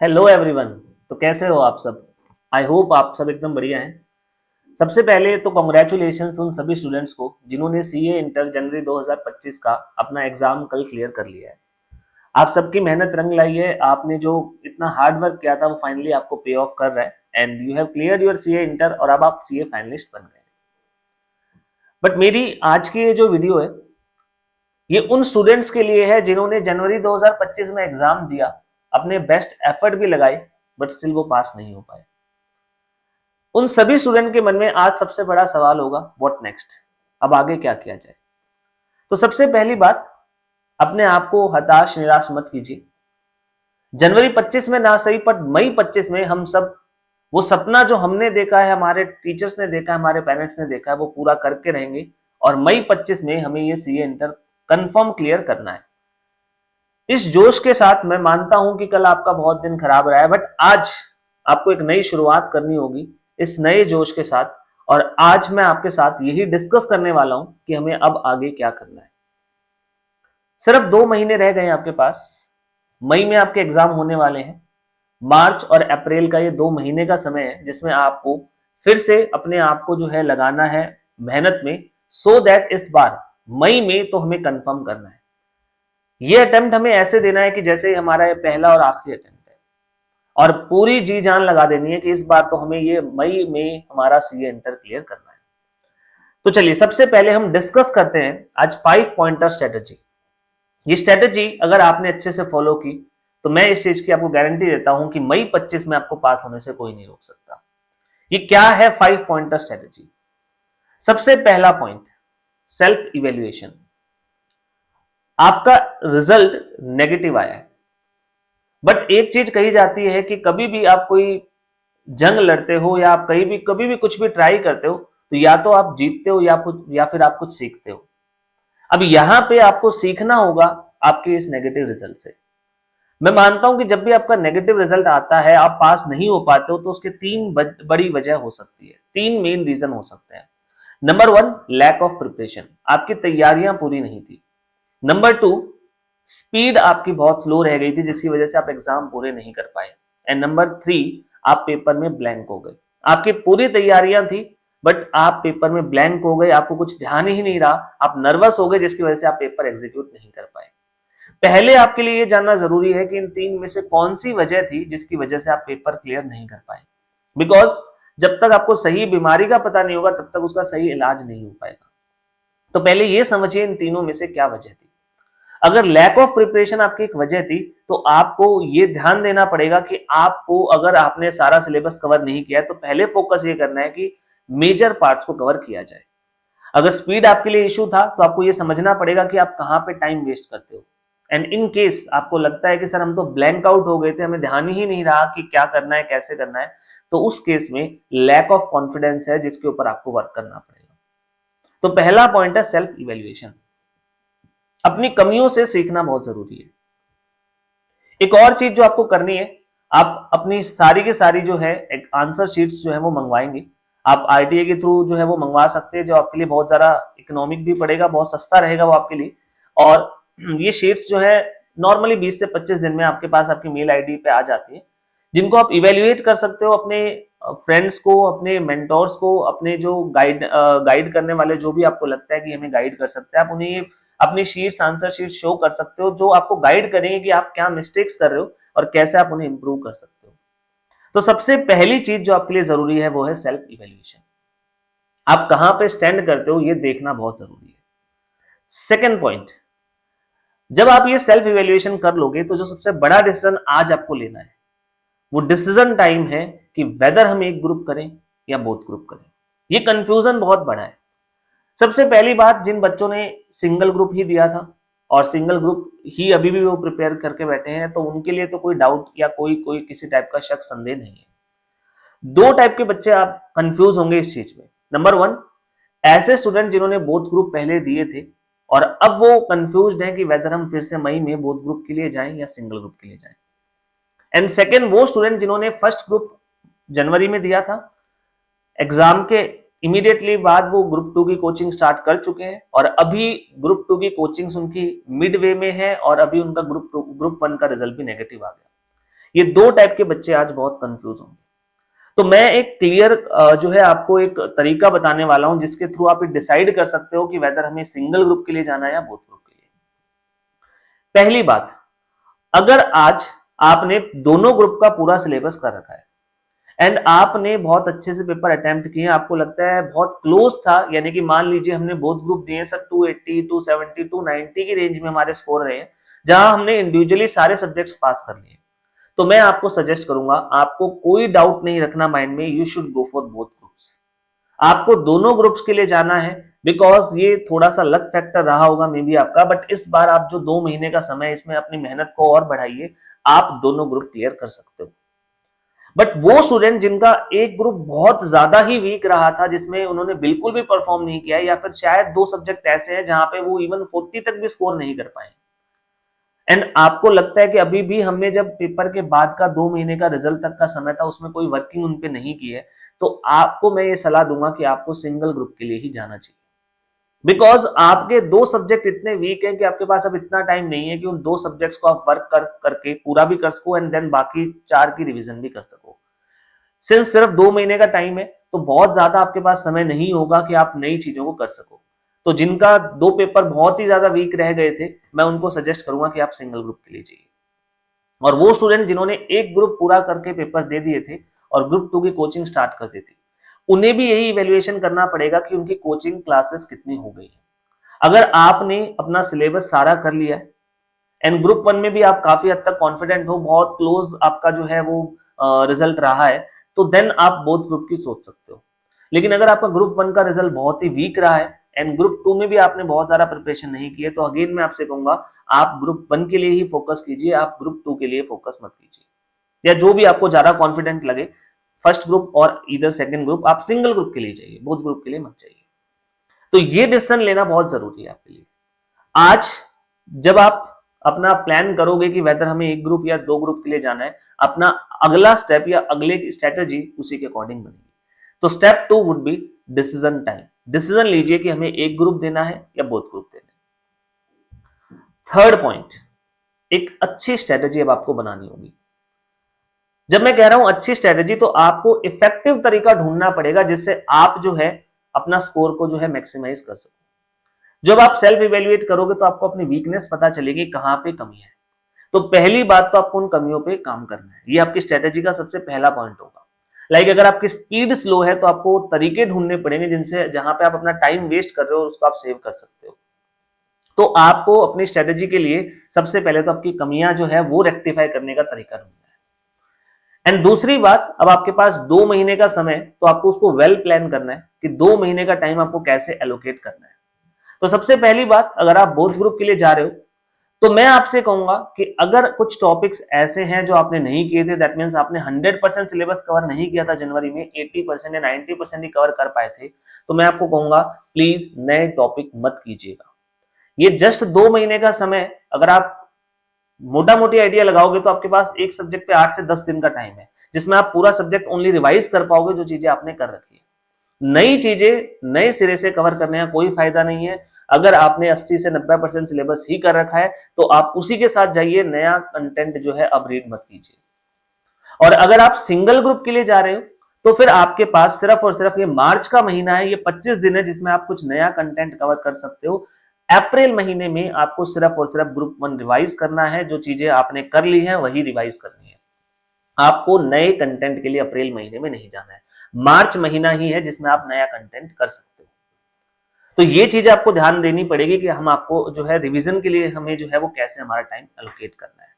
Hello everyone. तो कैसे हो आप सब? आई होप आप सब एकदम बढ़िया हैं। सबसे पहले तो कॉन्ग्रेचुलेशंस उन सभी स्टूडेंट्स को जिन्होंने सीए इंटर जनवरी 2025 का अपना एग्जाम कल क्लियर कर लिया है। आप सबकी मेहनत रंग लाई है। आपने जो इतना हार्ड वर्क किया था वो फाइनली आपको पे ऑफ कर रहा है and you have cleared your CA inter और अब आप सीए फाइनलिस्ट बन गए। बट मेरी आज की ये जो वीडियो है ये उन स्टूडेंट्स के लिए है जिन्होंने जनवरी 2025 में एग्जाम दिया, अपने बेस्ट एफर्ट भी लगाए, बट स्टिल वो पास नहीं हो पाए। उन सभी स्टूडेंट के मन में आज सबसे बड़ा सवाल होगा, व्हाट नेक्स्ट? अब आगे क्या किया जाए? तो सबसे पहली बात, अपने आप को हताश निराश मत कीजिए। जनवरी 25 में ना सही पर मई 25 में हम सब वो सपना जो हमने देखा है, हमारे टीचर्स ने देखा है, हमारे पेरेंट्स ने देखा है, वो पूरा करके रहेंगे। और मई 25 में हमें ये सीए इंटर कंफर्म क्लियर करना है। इस जोश के साथ मैं मानता हूं कि कल आपका बहुत दिन खराब रहा है, बट आज आपको एक नई शुरुआत करनी होगी इस नए जोश के साथ। और आज मैं आपके साथ यही डिस्कस करने वाला हूं कि हमें अब आगे क्या करना है। सिर्फ 2 महीने रह गए हैं आपके पास। मई में आपके एग्जाम होने वाले हैं। मार्च और अप्रैल का ये 2 महीने का समय है जिसमें आपको फिर से अपने आप को जो है लगाना है मेहनत में, सो दैट इस बार मई में तो हमें कंफर्म करना है। ये अटेम्प्ट हमें ऐसे देना है कि जैसे हमारा ये पहला और आखिरी अटेम्प्ट है, और पूरी जी जान लगा देनी है कि इस बार तो हमें ये मई में हमारा सीए इंटर क्लियर करना है। तो चलिए सबसे पहले हम डिस्कस करते हैं आज 5 पॉइंटर स्ट्रेटेजी। ये स्ट्रेटेजी अगर आपने अच्छे से फॉलो की तो मैं इस चीज की आपको गारंटी देता हूं कि मई 25 में आपको पास होने से कोई नहीं रोक सकता। ये क्या है 5 पॉइंटर स्ट्रेटेजी? सबसे पहला पॉइंट, सेल्फ इवेल्युएशन। आपका रिजल्ट नेगेटिव आया है, बट एक चीज कही जाती है कि कभी भी आप कोई जंग लड़ते हो या आप कभी भी कुछ भी ट्राई करते हो तो या तो आप जीतते हो या फिर आप कुछ सीखते हो। अब यहां पे आपको सीखना होगा आपके इस नेगेटिव रिजल्ट से। मैं मानता हूं कि जब भी आपका नेगेटिव रिजल्ट आता है, आप पास नहीं हो पाते हो, तो उसके तीन बड़ी वजह हो सकती है, तीन मेन रीजन हो सकते हैं। नंबर 1, लैक ऑफ प्रिपरेशन, आपकी तैयारियां पूरी नहीं थी। नंबर 2, स्पीड आपकी बहुत स्लो रह गई थी जिसकी वजह से आप एग्जाम पूरे नहीं कर पाए। एंड नंबर 3, आप पेपर में ब्लैंक हो गए। आपकी पूरी तैयारियां थी बट आप पेपर में ब्लैंक हो गए, आपको कुछ ध्यान ही नहीं रहा, आप नर्वस हो गए जिसकी वजह से आप पेपर एग्जीक्यूट नहीं कर पाए। पहले आपके लिए ये जानना जरूरी है कि इन तीन में से कौन सी वजह थी जिसकी वजह से आप पेपर क्लियर नहीं कर पाए। बिकॉज जब तक आपको सही बीमारी का पता नहीं होगा तब तक उसका सही इलाज नहीं हो पाएगा। तो पहले ये समझिए इन तीनों में से क्या वजह थी। अगर लैक ऑफ प्रिपरेशन आपकी एक वजह थी तो आपको ये ध्यान देना पड़ेगा कि आपको, अगर आपने सारा सिलेबस कवर नहीं किया है तो पहले फोकस ये करना है कि मेजर पार्ट्स को कवर किया जाए। अगर स्पीड आपके लिए इशू था तो आपको ये समझना पड़ेगा कि आप कहां पे टाइम वेस्ट करते हो। एंड इन केस आपको लगता है कि सर हम तो ब्लैंक आउट हो गए थे, हमें ध्यान ही नहीं रहा कि क्या करना है कैसे करना है, तो उस केस में लैक ऑफ कॉन्फिडेंस है जिसके ऊपर आपको वर्क करना पड़ेगा। तो पहला पॉइंट है सेल्फ इवेल्युएशन। अपनी कमियों से सीखना बहुत जरूरी है। एक और चीज जो आपको करनी है, आप अपनी सारी की सारी जो है एक आंसर शीट्स जो है वो मंगवाएंगे। आप आरटीए के थ्रू जो है वो मंगवा सकते हैं, जो आपके लिए बहुत ज्यादा इकोनॉमिक भी पड़ेगा, बहुत सस्ता रहेगा वो आपके लिए। और ये शीट्स जो है नॉर्मली 20 से 25 दिन में आपके पास आपकी मेल आईडी पे आ जाती है, जिनको आप इवेल्युएट कर सकते हो अपने फ्रेंड्स को, अपने मेंटोर्स को, अपने जो गाइड करने वाले जो भी आपको लगता है कि हमें गाइड कर सकते हैं, आप उन्हें ये अपनी शीट्स आंसर शीट शो कर सकते हो, जो आपको गाइड करेंगे कि आप क्या मिस्टेक्स कर रहे हो और कैसे आप उन्हें इंप्रूव कर सकते हो। तो सबसे पहली चीज जो आपके लिए जरूरी है वो है सेल्फ इवेल्युएशन। आप कहां पे स्टैंड करते हो ये देखना बहुत जरूरी है। सेकेंड पॉइंट, जब आप ये सेल्फ इवेल्युएशन कर लोगे तो जो सबसे बड़ा डिसीजन आज आपको लेना है वो डिसीजन टाइम है कि वेदर हम एक ग्रुप करें या बोथ ग्रुप करें। ये कंफ्यूजन बहुत बड़ा है। सबसे पहली बात, जिन बच्चों ने सिंगल ग्रुप ही दिया था और सिंगल ग्रुप ही अभी भी वो प्रिपेयर करके बैठे हैं, तो उनके लिए तो कोई डाउट या कोई कोई किसी टाइप का शक संदेह नहीं है। दो टाइप के बच्चे आप कंफ्यूज होंगे इस चीज में। नंबर 1, ऐसे स्टूडेंट जिन्होंने बोथ ग्रुप पहले दिए थे और अब वो कंफ्यूज हैं कि वेदर हम फिर से मई में बोथ ग्रुप के लिए जाएं या सिंगल ग्रुप के लिए जाएं। एंड सेकेंड, वो स्टूडेंट जिन्होंने फर्स्ट ग्रुप जनवरी में दिया था, एग्जाम के इमीडिएटली बाद वो ग्रुप 2 की कोचिंग स्टार्ट कर चुके हैं और अभी ग्रुप 2 की कोचिंग्स उनकी मिड वे में है और अभी उनका ग्रुप 1 का रिजल्ट भी नेगेटिव आ गया। ये दो टाइप के बच्चे आज बहुत कंफ्यूज होंगे। तो मैं एक क्लियर जो है आपको एक तरीका बताने वाला हूं जिसके थ्रू आप डिसाइड कर सकते हो कि वेदर हमें सिंगल ग्रुप के लिए जाना है या बोथ ग्रुप के लिए। पहली बात, अगर आज आपने दोनों ग्रुप का पूरा सिलेबस कर रखा है एंड आपने बहुत अच्छे से पेपर अटेम्प्ट किए, आपको लगता है बहुत क्लोज था, यानी कि मान लीजिए हमने बोथ ग्रुप दिए सर 280, 270, 290 की रेंज में हमारे स्कोर रहे हैं, जहां हमने इंडिविजुअली सारे सब्जेक्ट्स पास कर लिए, तो मैं आपको सजेस्ट करूंगा, आपको कोई डाउट नहीं रखना माइंड में, you should go for both groups. आपको दोनों ग्रुप्स के लिए जाना है, बिकॉज ये थोड़ा सा लक फैक्टर रहा होगा मे बी आपका, बट इस बार आप जो 2 महीने का समय है इसमें अपनी मेहनत को और बढ़ाइए, आप दोनों ग्रुप क्लियर कर सकते हो। बट वो स्टूडेंट जिनका एक ग्रुप बहुत ज्यादा ही वीक रहा था, जिसमें उन्होंने बिल्कुल भी परफॉर्म नहीं किया, या फिर शायद 2 सब्जेक्ट ऐसे हैं जहां पे वो इवन 40 तक भी स्कोर नहीं कर पाए, एंड आपको लगता है कि अभी भी हमने जब पेपर के बाद का 2 महीने का रिजल्ट तक का समय था उसमें कोई वर्किंग उन पे नहीं की है, तो आपको मैं ये सलाह दूंगा कि आपको सिंगल ग्रुप के लिए ही जाना चाहिए। बिकॉज आपके 2 सब्जेक्ट इतने वीक हैं कि आपके पास अब इतना टाइम नहीं है कि उन 2 सब्जेक्ट्स को आप वर्क करके पूरा भी कर सको एंड देन बाकी 4 की रिवीजन भी कर सको। सिंस सिर्फ 2 महीने का टाइम है, तो बहुत ज्यादा आपके पास समय नहीं होगा कि आप नई चीजों को कर सको। तो जिनका 2 पेपर बहुत ही ज्यादा वीक रह गए थे, मैं उनको सजेस्ट करूंगा कि आप सिंगल ग्रुप के लिए जाइए। और वो स्टूडेंट जिन्होंने एक ग्रुप पूरा करके पेपर दे दिए थे और ग्रुप 2 की कोचिंग स्टार्ट कर दी थी, उन्हें भी यही इवैल्यूएशन करना पड़ेगा कि उनकी कोचिंग क्लासेस कितनी हो गई है। अगर आपने अपना सिलेबस सारा कर लिया है एंड ग्रुप 1 में भी आप काफी हद तक कॉन्फिडेंट हो, बहुत क्लोज आपका जो है वो रिजल्ट रहा है, तो देन आप बोथ ग्रुप की सोच सकते हो। लेकिन अगर आपका ग्रुप 1 का रिजल्ट बहुत ही वीक रहा है एंड ग्रुप 2 में भी आपने बहुत ज्यादा प्रिपरेशन नहीं की है, तो अगेन मैं आपसे कहूंगा आप ग्रुप 1 के लिए ही फोकस कीजिए, आप ग्रुप 2 के लिए फोकस मत कीजिए। या जो भी आपको ज्यादा कॉन्फिडेंट लगे, फर्स्ट ग्रुप और इधर सेकंड ग्रुप, आप सिंगल ग्रुप के लिए जाइए, बोथ ग्रुप के लिए मत जाइए। तो ये डिसीजन लेना बहुत जरूरी है आपके लिए। आज जब आप अपना प्लान करोगे कि वेदर हमें एक ग्रुप या 2 ग्रुप के लिए जाना है, अपना अगला स्टेप या अगले स्ट्रेटेजी उसी के अकॉर्डिंग बनेगी। तो step 2 would be decision time. Decision लीजिए कि हमें एक ग्रुप देना है या बोथ ग्रुप देना है। थर्ड पॉइंट, एक अच्छी स्ट्रेटेजी अब आपको बनानी होगी। जब मैं कह रहा हूं अच्छी स्ट्रेटेजी, तो आपको इफेक्टिव तरीका ढूंढना पड़ेगा जिससे आप जो है अपना स्कोर को जो है मैक्सिमाइज कर सको। जब आप सेल्फ इवेल्युएट करोगे तो आपको अपनी वीकनेस पता चलेगी कहां पे कमी है। तो पहली बात तो आपको उन कमियों पे काम करना है, ये आपकी स्ट्रेटेजी का सबसे पहला पॉइंट होगा। अगर आपकी स्पीड स्लो है तो आपको तरीके ढूंढने पड़ेंगे जिनसे जहां पे आप अपना टाइम वेस्ट कर रहे हो उसको आप सेव कर सकते हो। तो आपको अपनी स्ट्रेटेजी के लिए सबसे पहले तो आपकी कमियां जो है वो रेक्टिफाई करने का तरीका ढूंढना है। एंड दूसरी बात, अब आपके पास 2 महीने का समय, तो आपको उसको वेल प्लान करना है कि 2 महीने का टाइम आपको कैसे एलोकेट करना है। तो सबसे पहली बात, अगर आप बोथ ग्रुप के लिए जा रहे हो तो मैं आपसे कहूंगा कि अगर कुछ टॉपिक्स ऐसे हैं जो आपने नहीं किए थे, दैट मींस आपने 100% सिलेबस कवर नहीं किया था जनवरी में, 80% या 90% ही कवर कर पाए थे, तो मैं आपको कहूंगा प्लीज नए टॉपिक मत कीजिएगा। ये जस्ट 2 महीने का समय, अगर आप मोटा मोटी आइडिया लगाओगे तो आपके पास एक सब्जेक्ट पे 8 से 10 दिन का टाइम है, जिसमें आप पूरा सब्जेक्ट ओनली रिवाइज कर पाओगे जो चीजें आपने कर रखी है। नई चीजें नए सिरे से कवर करने का कोई फायदा नहीं है। अगर आपने 80 से 90% सिलेबस ही कर रखा है तो आप उसी के साथ जाइए, नया कंटेंट जो है अब रीड मत कीजिए। और अगर आप सिंगल ग्रुप के लिए जा रहे हो तो फिर आपके पास सिर्फ और सिर्फ ये मार्च का महीना है, ये 25 दिन है जिसमें आप कुछ नया कंटेंट कवर कर सकते हो। अप्रैल महीने में आपको सिर्फ और सिर्फ ग्रुप 1 रिवाइज करना है, जो चीजें आपने कर ली हैं वही रिवाइज करनी है। आपको नए कंटेंट के लिए अप्रैल महीने में नहीं जाना है, मार्च महीना ही है जिसमें आप नया कंटेंट कर सकते हो। तो ये चीजें आपको ध्यान देनी पड़ेगी कि हम आपको जो है रिवीजन के लिए हमें जो है वो कैसे हमारा टाइम एलोकेट करना है।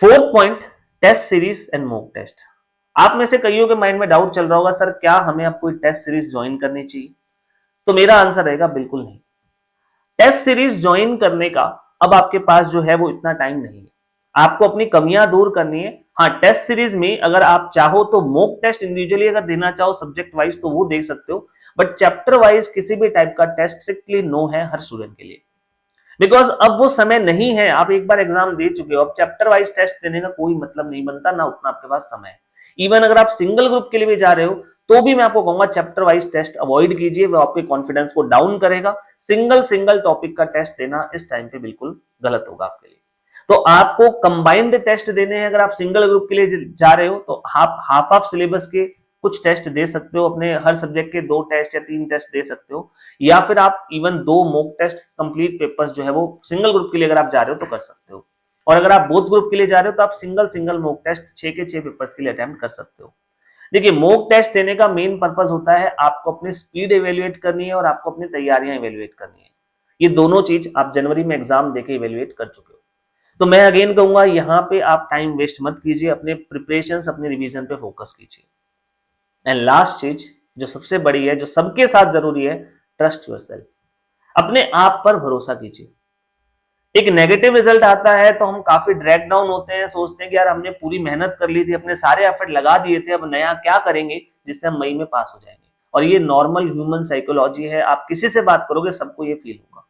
Fourth point, test series and mock test. आप में से कईयों के माइंड में डाउट चल रहा होगा, सर क्या हमें अब कोई टेस्ट सीरीज ज्वाइन करनी चाहिए? तो मेरा आंसर रहेगा बिल्कुल नहीं। टेस्ट सीरीज ज्वाइन करने का अब आपके पास जो है वो इतना टाइम नहीं है, आपको अपनी कमियां दूर करनी है। हाँ, टेस्ट सीरीज में अगर आप चाहो तो मॉक टेस्ट इंडिविजुअली अगर देना चाहो सब्जेक्ट वाइज तो वो दे सकते हो, बट चैप्टर वाइज किसी भी टाइप का टेस्ट स्ट्रिक्टली नो है हर स्टूडेंट के लिए, बिकॉज अब वो समय नहीं है। आप एक बार एग्जाम दे चुके हो, अब चैप्टर वाइज टेस्ट देने का कोई मतलब नहीं बनता, ना उतना आपके पास समय है। इवन अगर आप सिंगल ग्रुप के लिए भी जा रहे हो तो भी मैं आपको कहूंगा चैप्टर वाइज टेस्ट अवॉइड कीजिए, वो आपके कॉन्फिडेंस को डाउन करेगा। सिंगल टॉपिक का टेस्ट देना इस टाइम पे बिल्कुल गलत होगा आपके लिए। तो आपको कंबाइंड टेस्ट देने हैं। अगर आप सिंगल ग्रुप के लिए जा रहे हो तो आप हाफ सिलेबस के कुछ टेस्ट दे सकते हो, अपने हर सब्जेक्ट के 2 टेस्ट या 3 टेस्ट दे सकते हो, या फिर आप even 2 mock test complete papers जो है वो सिंगल ग्रुप के लिए अगर आप जा रहे हो तो कर सकते हो। और अगर आप बोथ ग्रुप के लिए जा रहे हो तो आप सिंगल मॉक टेस्ट 6 के 6 पेपर्स के लिए अटेम्प्ट कर सकते हो। देखिए, मॉक टेस्ट देने का मेन पर्पस होता है आपको अपनी स्पीड इवेल्युएट करनी है और आपको अपनी तैयारियां इवेल्युएट करनी है। ये दोनों चीज आप जनवरी में एग्जाम देके इवेल्युएट कर चुके हो। तो मैं अगेन कहूंगा, यहाँ पे आप टाइम वेस्ट मत कीजिए, अपने प्रिपरेशन, अपने रिवीजन पे फोकस कीजिए। एंड लास्ट चीज जो सबसे बड़ी है, जो सबके साथ जरूरी है, ट्रस्ट योरसेल्फ। अपने आप पर भरोसा कीजिए। एक नेगेटिव रिजल्ट आता है तो हम काफी ड्रैग डाउन होते हैं, सोचते हैं कि यार हमने पूरी मेहनत कर ली थी, अपने सारे एफर्ट लगा दिए थे, अब नया क्या करेंगे जिससे हम मई में पास हो जाएंगे। और ये नॉर्मल ह्यूमन साइकोलॉजी है, आप किसी से बात करोगे सबको ये फील होगा।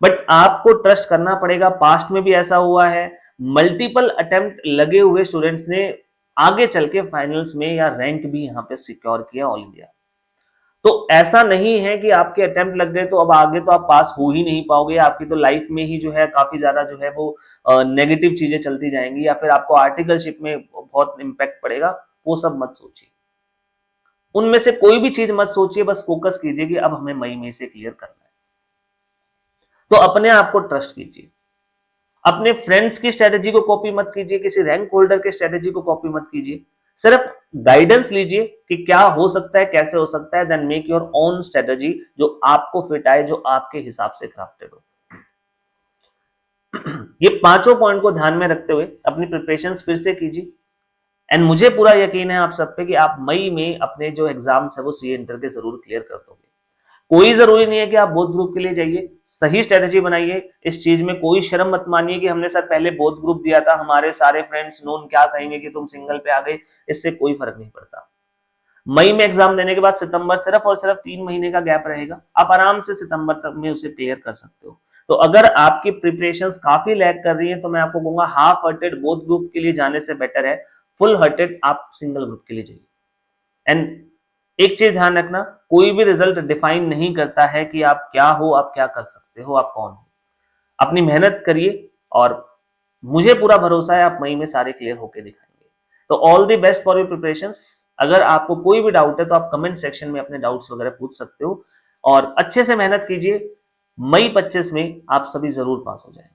बट आपको ट्रस्ट करना पड़ेगा। पास्ट में भी ऐसा हुआ है, मल्टीपल अटेम्प्ट लगे हुए स्टूडेंट्स ने आगे चल के फाइनल्स में या रैंक भी यहाँ पे सिक्योर किया ऑल इंडिया। तो ऐसा नहीं है कि आपके अटेम्प्ट लग गए तो अब आगे तो आप पास हो ही नहीं पाओगे, आपकी तो लाइफ में ही जो है काफी ज्यादा जो है वो नेगेटिव चीजें चलती जाएंगी, या फिर आपको आर्टिकलशिप में बहुत इम्पैक्ट पड़ेगा। वो सब मत सोचिए, उनमें से कोई भी चीज मत सोचिए, बस फोकस कीजिए कि अब हमें मई में से क्लियर करना है। तो अपने आप को ट्रस्ट कीजिए। अपने फ्रेंड्स की स्ट्रेटेजी को कॉपी मत कीजिए, किसी रैंक होल्डर के स्ट्रेटेजी को कॉपी मत कीजिए। सिर्फ गाइडेंस लीजिए कि क्या हो सकता है, कैसे हो सकता है, then make your own strategy जो आपको फिट आए, जो आपके हिसाब से क्राफ्टेड हो। ये पांचों पॉइंट को ध्यान में रखते हुए अपनी प्रिपरेशंस फिर से कीजिए। एंड मुझे पूरा यकीन है आप सब पे कि आप मई में अपने जो एग्जाम्स है वो सीए इंटर के जरूर क्लियर कर दोगे। कोई जरूरी नहीं है कि आप बोथ ग्रुप के लिए जाइए, सही स्ट्रेटेजी बनाइए। इस चीज में कोई शर्म मत मानिए कि हमने सर पहले बोथ ग्रुप दिया था, हमारे सारे फ्रेंड्स नोन क्या कहेंगे कि तुम सिंगल पे आ गए। इससे कोई फर्क नहीं पड़ता। मई में एग्जाम देने के बाद सितंबर सिर्फ और सिर्फ 3 महीने का गैप रहेगा, आप आराम से सितंबर तक में उसे क्लियर कर सकते हो। तो अगर आपकी प्रिपरेशंस काफी लैग कर रही है तो मैं आपको कहूंगा हाफ हार्टेड बोथ ग्रुप के लिए जाने से बेटर है फुल हार्टेड आप सिंगल ग्रुप के लिए जाइए। एंड एक चीज ध्यान रखना, कोई भी रिजल्ट डिफाइन नहीं करता है कि आप क्या हो, आप क्या कर सकते हो, आप कौन हो। अपनी मेहनत करिए और मुझे पूरा भरोसा है आप मई में सारे क्लियर होके दिखाएंगे। तो all the best for your preparations. अगर आपको कोई भी डाउट है तो आप कमेंट सेक्शन में अपने डाउट्स वगैरह पूछ सकते हो और अच्छे से मेहनत कीजिए। मई 25 में आप सभी जरूर पास हो जाएंगे।